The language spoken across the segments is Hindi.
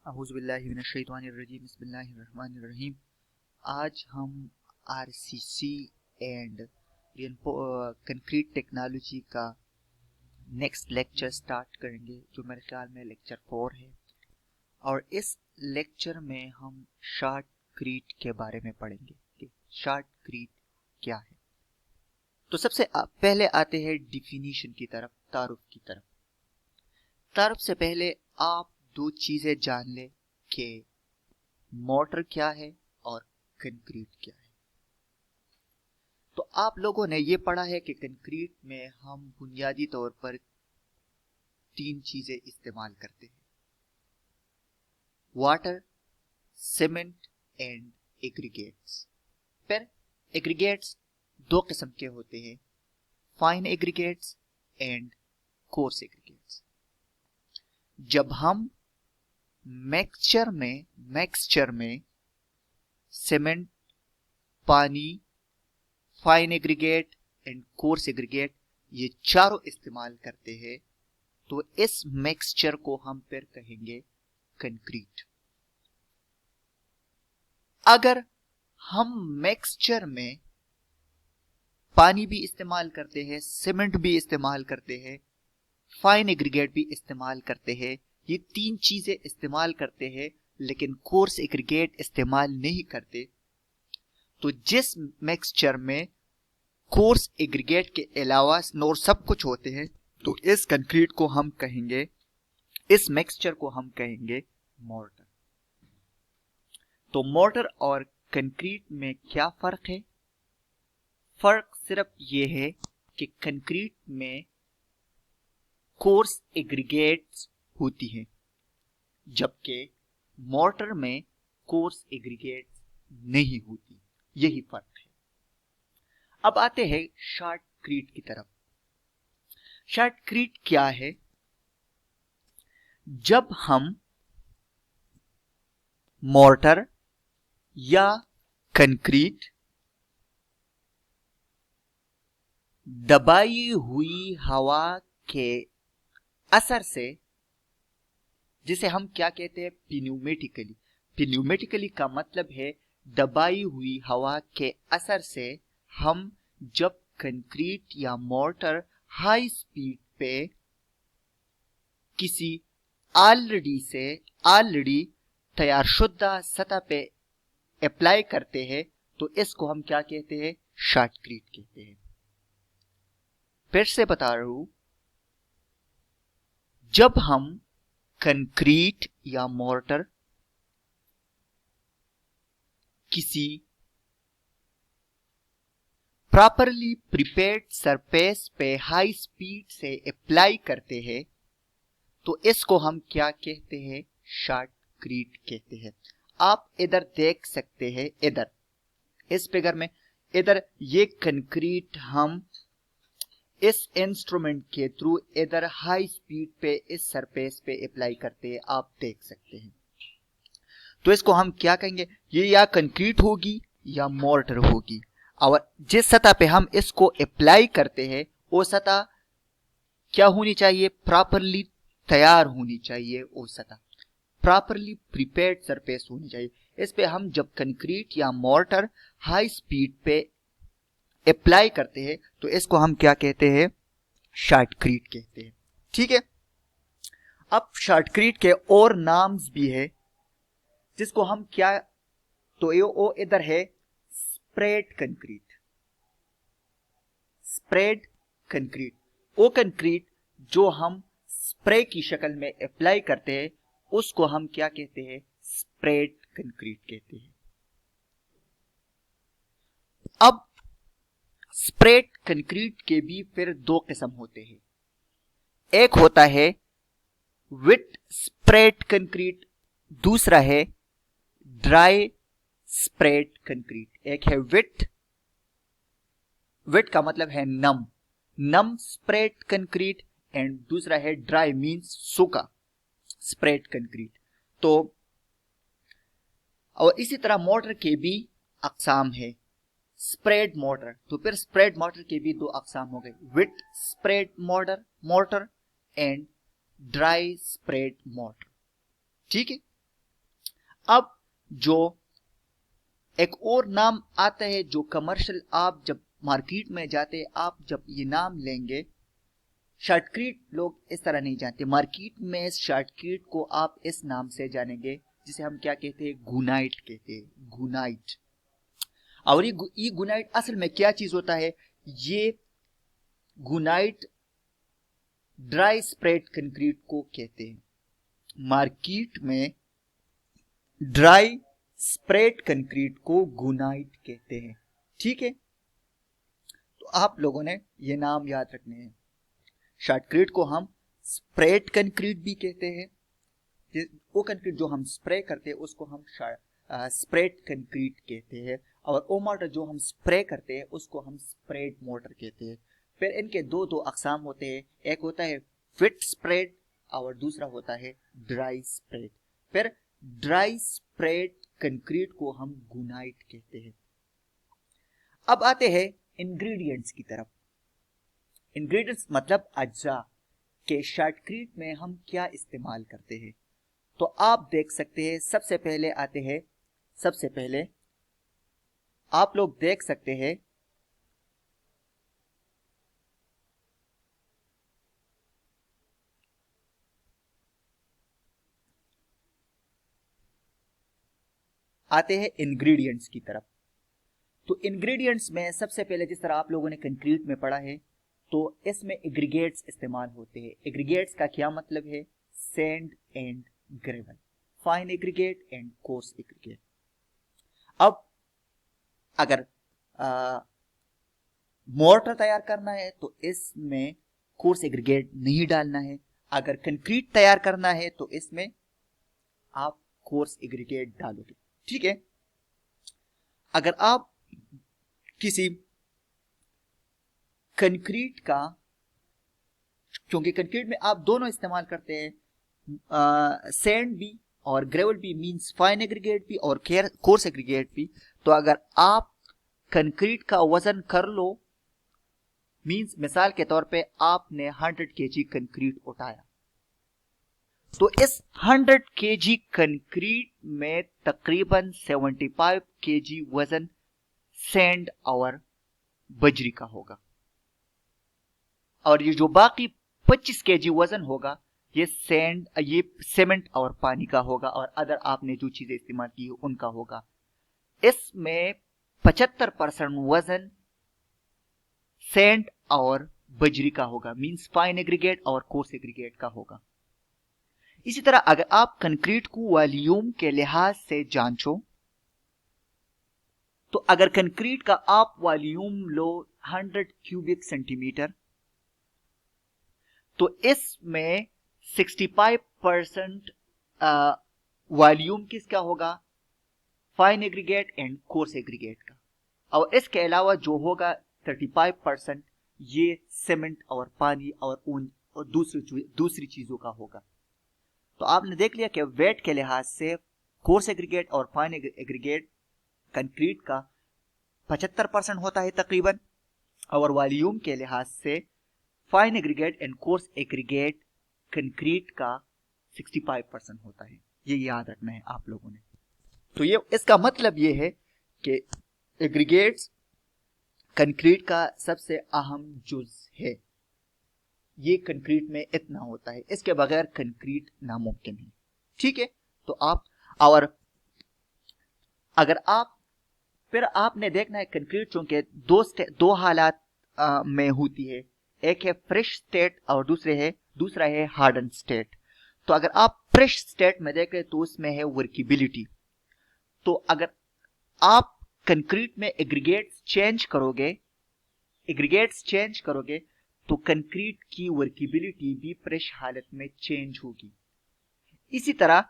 अऊज़ुबिल्लाहि मिनश्शैतानिर्रजीम बिस्मिल्लाहिर्रहमानिर्रहीम। आज हम आरसीसी एंड कंक्रीट टेक्नोलॉजी का नेक्स्ट लेक्चर स्टार्ट करेंगे, जो मेरे ख्याल में लेक्चर 4 है। और इस लेक्चर में हम शॉर्टक्रीट के बारे में पढ़ेंगे कि शॉर्टक्रीट क्या है। तो सबसे पहले आते हैं डिफिनीशन की तरफ, तारुफ की तरफ। तारुफ से पहले आप दो चीजें जान ले कि मोर्टर क्या है और कंक्रीट क्या है। तो आप लोगों ने ये पढ़ा है कि कंक्रीट में हम बुनियादी तौर पर तीन चीजें इस्तेमाल करते हैं: वाटर, सीमेंट एंड एग्रीगेट्स। फिर एग्रीगेट्स दो किस्म के होते हैं, fine aggregates and course aggregates. जब हम मिक्सचर में सीमेंट, पानी, fine aggregate and coarse aggregate ये चारों इस्तेमाल करते हैं, तो इस मिक्सचर को हम फिर कहेंगे कंक्रीट। अगर हम मिक्सचर में पानी भी इस्तेमाल करते हैं, सीमेंट भी इस्तेमाल करते हैं, फाइन एग्रीगेट भी इस्तेमाल करते हैं, ये तीन चीजें इस्तेमाल करते हैं, लेकिन कोर्स एग्रीगेट इस्तेमाल नहीं करते, तो जिस मिक्सचर में कोर्स एग्रीगेट के अलावा और सब कुछ होते हैं, तो इस कंक्रीट को हम कहेंगे, इस मिक्सचर को हम कहेंगे मोर्टर। तो मोर्टर और कंक्रीट में क्या फर्क है? फर्क सिर्फ ये है कि कंक्रीट में कोर्स एग्रीगेट्स होती हैं, जबकि मोर्टर में कोर्स एग्रीगेट्स नहीं होती। यही फर्क है। अब आते हैं शॉर्टक्रीट की तरफ। शॉर्टक्रीट क्या है? जब हम मोर्टर या कंक्रीट दबाई हुई हवा के असर से, जिसे हम क्या कहते हैं, पिन्यूमेटिकली का मतलब है दबाई हुई हवा के असर से, हम जब कंक्रीट या मोर्टर हाई स्पीड पे किसी ऑलरेडी तैयारशुदा सतह पे अप्लाई करते हैं, तो इसको हम क्या कहते हैं? शॉर्टक्रीट कहते हैं। फिर से बता रहा हूं, जब हम कंक्रीट या मोर्टर किसी प्रॉपरली प्रिपेयर्ड सरफेस पे हाई स्पीड से अप्लाई करते हैं, तो इसको हम क्या कहते हैं? शॉर्टक्रीट कहते हैं। आप इधर देख सकते हैं, इधर इस फिगर में, इधर ये कंक्रीट हम इस इंस्ट्रूमेंट के थ्रू इधर हाई स्पीड पे इस सरफेस पे अप्लाई करते हैं, आप देख सकते हैं। तो इसको हम क्या कहेंगे? ये या कंक्रीट होगी या मोर्टर होगी। और जिस सतह पे हम इसको अप्लाई करते हैं, वो सतह क्या होनी चाहिए? प्रॉपरली तैयार होनी चाहिए। वो सतह प्रॉपरली प्रिपेयर्ड सरफेस होनी चाहिए। इस पे हम जब कंक्रीट या मोर्टर हाई स्पीड पे अप्लाई करते हैं, तो इसको हम क्या कहते हैं? शॉर्टक्रीट कहते हैं। ठीक है। अब शॉर्टक्रीट के और नाम्स भी है, जिसको हम क्या, तो ये वो इधर है स्प्रेड कंक्रीट। वो कंक्रीट जो हम स्प्रे की शक्ल में अप्लाई करते हैं, उसको हम क्या कहते हैं? स्प्रेड कंक्रीट कहते हैं। अब स्प्रेड कंक्रीट के भी फिर दो किस्म होते हैं। एक होता है वेट स्प्रेड कंक्रीट, दूसरा है ड्राई स्प्रेड कंक्रीट। एक है वेट का मतलब है नम स्प्रेड कंक्रीट, एंड दूसरा है ड्राई मींस सूखा स्प्रेड कंक्रीट। तो और इसी तरह मोटर के भी अकसाम है, स्प्रेड मोटर। तो फिर स्प्रेड मोटर के भी दो अकसाम हो गए, wet spread motor and dry spread motor. ठीक है। अब जो एक और नाम आता है जो कमर्शियल, आप जब मार्केट में जाते हैं, आप जब ये नाम लेंगे, शॉर्टकट लोग इस तरह नहीं जानते, मार्केट में शॉर्टकट को आप इस नाम से जानेंगे जिसे हम क्या कहते हैं, गुनाइट कहते हैं, गुनाइट। और ये गुनाइट असल में क्या चीज होता है, ये गुनाइट ड्राई स्प्रेड कंक्रीट को कहते हैं। मार्केट में ड्राई स्प्रेड कंक्रीट को गुनाइट कहते हैं। ठीक है, तो आप लोगों ने ये नाम याद रखने हैं। शॉर्टकट को हम स्प्रेड कंक्रीट भी कहते हैं, वो कंक्रीट जो हम स्प्रे करते हैं उसको हम स्प्रेड कंक्रीट कहते हैं, और वो मोटर जो हम स्प्रे करते हैं उसको हम स्प्रेड मोटर कहते हैं। फिर इनके दो अकसाम होते हैं, एक होता है वेट स्प्रेड और दूसरा होता है ड्राई स्प्रेड। फिर ड्राई स्प्रेड कंक्रीट को हम गुनाइट कहते हैं। अब आते हैं इंग्रेडिएंट्स की तरफ। इंग्रेडिएंट्स मतलब अज्जा के शॉर्टकट में हम क्या इस्तेमाल करते हैं। तो आप देख सकते हैं, सबसे पहले आप लोग देख सकते हैं आते हैं इंग्रेडिएंट्स की तरफ। तो इंग्रेडिएंट्स में सबसे पहले, जिस तरह आप लोगों ने कंक्रीट में पढ़ा है, तो इसमें एग्रीगेट्स इस्तेमाल होते हैं। एग्रीगेट्स का क्या मतलब है, sand and gravel, fine aggregate and coarse aggregate. अब अगर मोर्टर तैयार करना है तो इसमें कोर्स एग्रीगेट नहीं डालना है। अगर कंक्रीट तैयार करना है तो इसमें आप कोर्स एग्रीगेट डालोगे। ठीक है, अगर आप किसी कंक्रीट का, क्योंकि कंक्रीट में आप दोनों इस्तेमाल करते हैं, सैंड भी और ग्रेवल भी, मींस फाइन एग्रीगेट भी और कोर्स एग्रीगेट भी। तो अगर आप कंक्रीट का वजन कर लो, मींस मिसाल के तौर पे आपने 100 kg कंक्रीट उठाया, तो इस 100 kg कंक्रीट में तकरीबन 75 kg वजन सैंड और बजरी का होगा, और ये जो बाकी 25 kg वजन होगा ये सीमेंट और पानी का होगा, और अदर आपने जो चीजें इस्तेमाल की उनका होगा। इसमें 75% वजन सैंड और बजरी का होगा, मींस फाइन एग्रीगेट और कोर्स एग्रीगेट का होगा। इसी तरह अगर आप कंक्रीट को वॉल्यूम के लिहाज से जांचो, तो अगर कंक्रीट का आप वॉल्यूम लो 100 क्यूबिक सेंटीमीटर, तो इसमें 65% वॉल्यूम किसका होगा, fine aggregate and coarse aggregate का, और इसके अलावा जो होगा 35% ये सीमेंट और पानी और ऊन और दूसरी चीजों का होगा। तो आपने देख लिया कि वेट के लिहाज से कोर्स एग्रीगेट और फाइन एग्रीगेट कंक्रीट का 75% होता है तकरीबन, और वॉल्यूम के लिहाज से fine aggregate and coarse aggregate concrete का 65% होता है। ये याद रखना है आप लोगों ने। तो ये इसका मतलब ये है कि एग्रीगेट्स कंक्रीट का सबसे अहम जुज है। ये कंक्रीट में इतना होता है, इसके बगैर कंक्रीट नामुमकिन है। ठीक है, तो आप, और अगर आप, फिर आपने देखना है कंक्रीट चूंकि दो हालात में होती है, एक है फ्रेश स्टेट और दूसरा है हार्डन स्टेट। तो अगर आप फ्रेश स्टेट में देखें तो उसमें है वर्किबिलिटी। तो अगर आप कंक्रीट में एग्रीगेट्स चेंज करोगे तो कंक्रीट की वर्किबिलिटी भी फ्रेश हालत में चेंज होगी। इसी तरह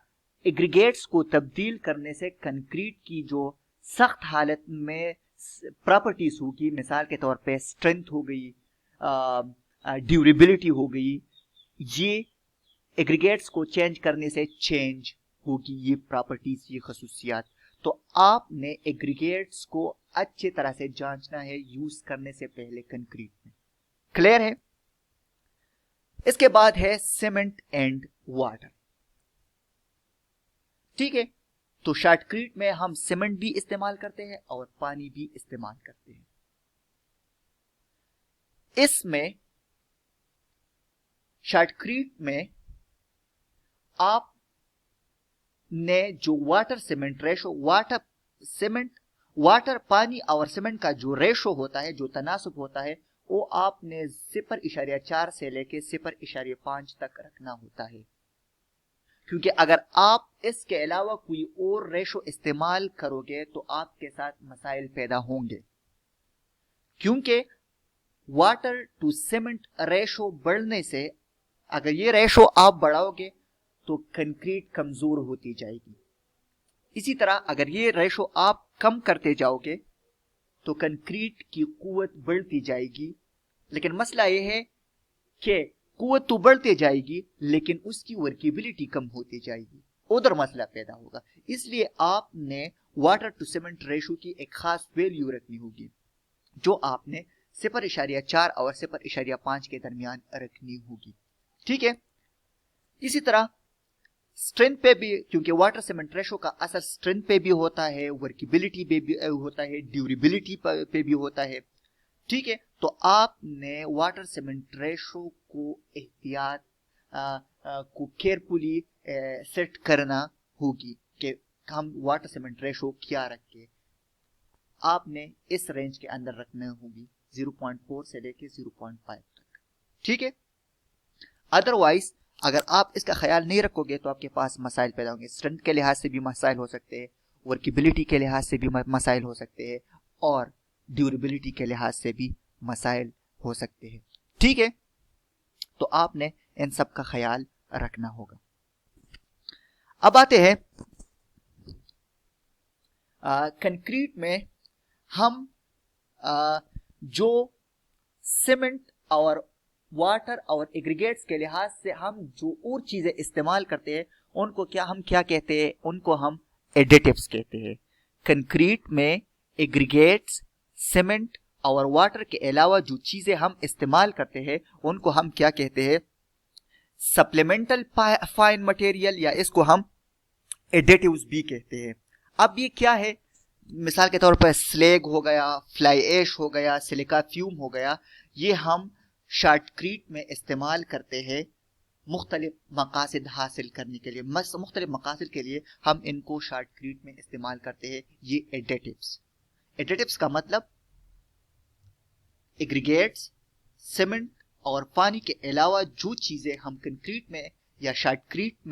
एग्रीगेट्स को तब्दील करने से कंक्रीट की जो सख्त हालत में प्रॉपर्टीज होगी, मिसाल के तौर पे स्ट्रेंथ हो गई, ड्यूरेबिलिटी हो गई, ये एग्रीगेट्स को चेंज करने से चेंज होगी, ये प्रॉपर्टीज, ये खसूसियात। तो आपने एग्रीगेट्स को अच्छी तरह से जांचना है यूज करने से पहले कंक्रीट में। क्लियर है? इसके बाद है सीमेंट एंड वाटर। ठीक है, तो शॉर्टक्रीट में हम सीमेंट भी इस्तेमाल करते हैं और पानी भी इस्तेमाल करते हैं। इसमें शॉर्टक्रीट में आपने जो वाटर सीमेंट रेशो, वाटर पानी और सीमेंट का जो रेशो होता है, जो तनासुब होता है, वो आपने 0.4 से लेके 0.5 तक रखना होता है। क्योंकि अगर आप इसके अलावा कोई और रेशो इस्तेमाल करोगे तो आपके साथ मसाइल पैदा होंगे। क्योंकि वाटर टू सीमेंट रेशो बढ़ने से, अगर ये रेशो आप बढ़ाओगे तो कंक्रीट कमजोर होती जाएगी। इसी तरह अगर ये रेशो आप कम करते जाओगे तो कंक्रीट की कुव्वत बढ़ती जाएगी। लेकिन मसला यह है कि कुव्वत तो बढ़ती जाएगी लेकिन उसकी वर्केबिलिटी कम होती जाएगी, उधर मसला पैदा होगा। इसलिए आपने वाटर टू सीमेंट रेशो की एक खास वैल्यू रखनी होगी, जो आपने 0.4 और 0.5 के दरमियान रखनी होगी। ठीक है। इसी तरह स्ट्रेंथ पे भी, क्योंकि वाटर सीमेंट रेशो का असर स्ट्रेंथ पे भी होता है, वर्केबिलिटी पे भी होता है, ड्यूरेबिलिटी पे भी होता है। ठीक है। तो आपने वाटर सीमेंट रेशो को एहतियात को केयरफुली सेट करना होगी कि हम वाटर सीमेंट रेशो क्या रखें। आपने इस रेंज के अंदर रखना होगी, 0.4 से लेके 0.5 तक। ठीक है। अदरवाइज अगर आप इसका ख्याल नहीं रखोगे तो आपके पास मसाइल पैदा होंगे। स्ट्रेंथ के लिहाज से भी मसाइल हो सकते हैं, वर्केबिलिटी के लिहाज से भी मसाइल हो सकते हैं, और ड्यूरेबिलिटी के लिहाज से भी मसाइल हो सकते हैं। ठीक है। तो आपने इन सब का ख्याल रखना होगा। अब आते हैं कंक्रीट में हम जो सीमेंट और वाटर और एग्रीगेट्स के लिहाज से हम जो और चीजें इस्तेमाल करते हैं उनको क्या कहते हैं? उनको हम एडिटिव्स कहते हैं। कंक्रीट में एग्रीगेट्स, सीमेंट और वाटर के अलावा जो चीजें हम इस्तेमाल करते हैं उनको हम क्या कहते हैं? सप्लीमेंटल फाइन मटेरियल, या इसको हम एडिटिव्स भी कहते हैं। अब ये क्या है? मिसाल के तौर पर स्लेग हो गया, फ्लाई ऐश हो गया, सिलिका फ्यूम हो गया, ये हम शॉर्टक्रीट में इस्तेमाल करते हैं मुख्तलिफ मकासद हासिल करने के लिए। मुख्तलिफ मकासद के लिए हम इनको शॉर्टक्रीट में इस्तेमाल करते हैं, ये एडिटिव्स। एडिटिव्स का मतलब एग्रीगेट्स, सीमेंट और पानी के अलावा जो चीजें हम कंक्रीट में या शॉर्टक्रीट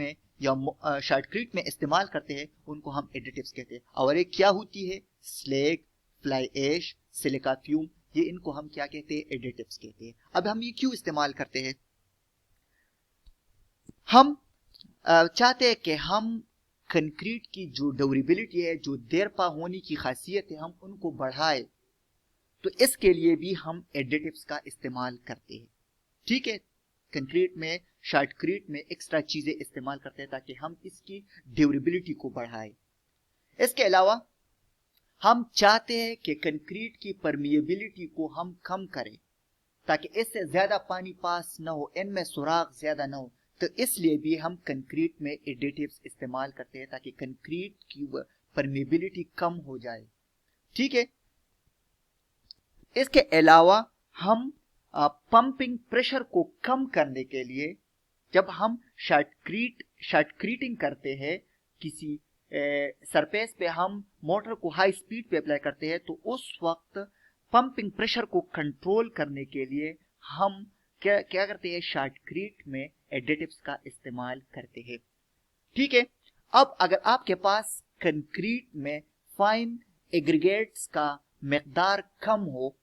में इस्तेमाल करते हैं उनको हम एडिटिव्स कहते हैं। और ये क्या होती है? Slag, fly ash, silica fume, ये इनको हम क्या कहते हैं? एडिटिव्स कहते हैं। अब हम ये क्यों इस्तेमाल करते हैं? हम चाहते हैं कि हम कंक्रीट की जो ड्यूरेबिलिटी है, जो देरपा होने की खासियत है, हम उनको बढ़ाए। तो इसके लिए भी हम एडिटिव्स का इस्तेमाल करते हैं। ठीक है। कंक्रीट में, शॉर्टक्रीट में एक्स्ट्रा चीजें इस्तेमाल करते हैं ताकि हम इसकी ड्यूरेबिलिटी को बढ़ाए। इसके अलावा हम चाहते हैं कि कंक्रीट की परमिएबिलिटी को हम कम करें ताकि इससे ज्यादा पानी पास ना हो, इनमें सुराख ज्यादा ना हो। तो इसलिए भी हम कंक्रीट में एडिटिव्स इस्तेमाल करते हैं ताकि कंक्रीट की परमिएबिलिटी कम हो जाए। ठीक है। इसके अलावा हम पंपिंग प्रेशर को कम करने के लिए, जब हम शॉर्टक्रीटिंग करते हैं किसी सरफेस पे, हम मोटर को हाई स्पीड पे अप्लाई करते हैं, तो उस वक्त पंपिंग प्रेशर को कंट्रोल करने के लिए हम क्या करते हैं? शॉर्टक्रीट में एडिटिव्स का इस्तेमाल करते हैं। ठीक है। अब अगर आपके पास कंक्रीट में फाइन एग्रीगेट्स का मिकदार कम हो,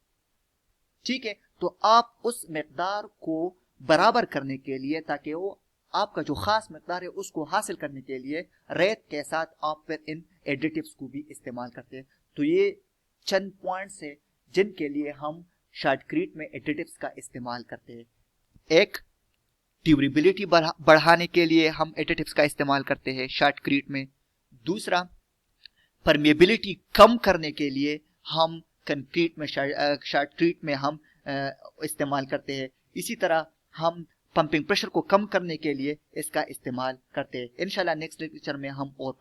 ठीक है, तो आप उस मिकदार को बराबर करने के लिए, ताकि वो आपका जो खास मिकदार है उसको हासिल करने के लिए रेत के साथ आप फिर इन एडिटिव्स को भी इस्तेमाल करते हैं। तो ये चंद पॉइंट्स है जिनके लिए हम शॉर्टक्रीट में एडिटिव्स का इस्तेमाल करते हैं। एक, ड्यूरेबिलिटी बढ़ाने के लिए हम एडिटिव्स का इस्तेमाल करते हैं शॉर्टक्रीट में। दूसरा, परमिएबिलिटी कम करने के लिए हम कंक्रीट में, शॉर्टक्रीट में हम इस्तेमाल करते हैं। इसी तरह हम पंपिंग प्रेशर को कम करने के लिए इसका इस्तेमाल करते हैं। इंशाल्लाह नेक्स्ट लेक्चर में हम और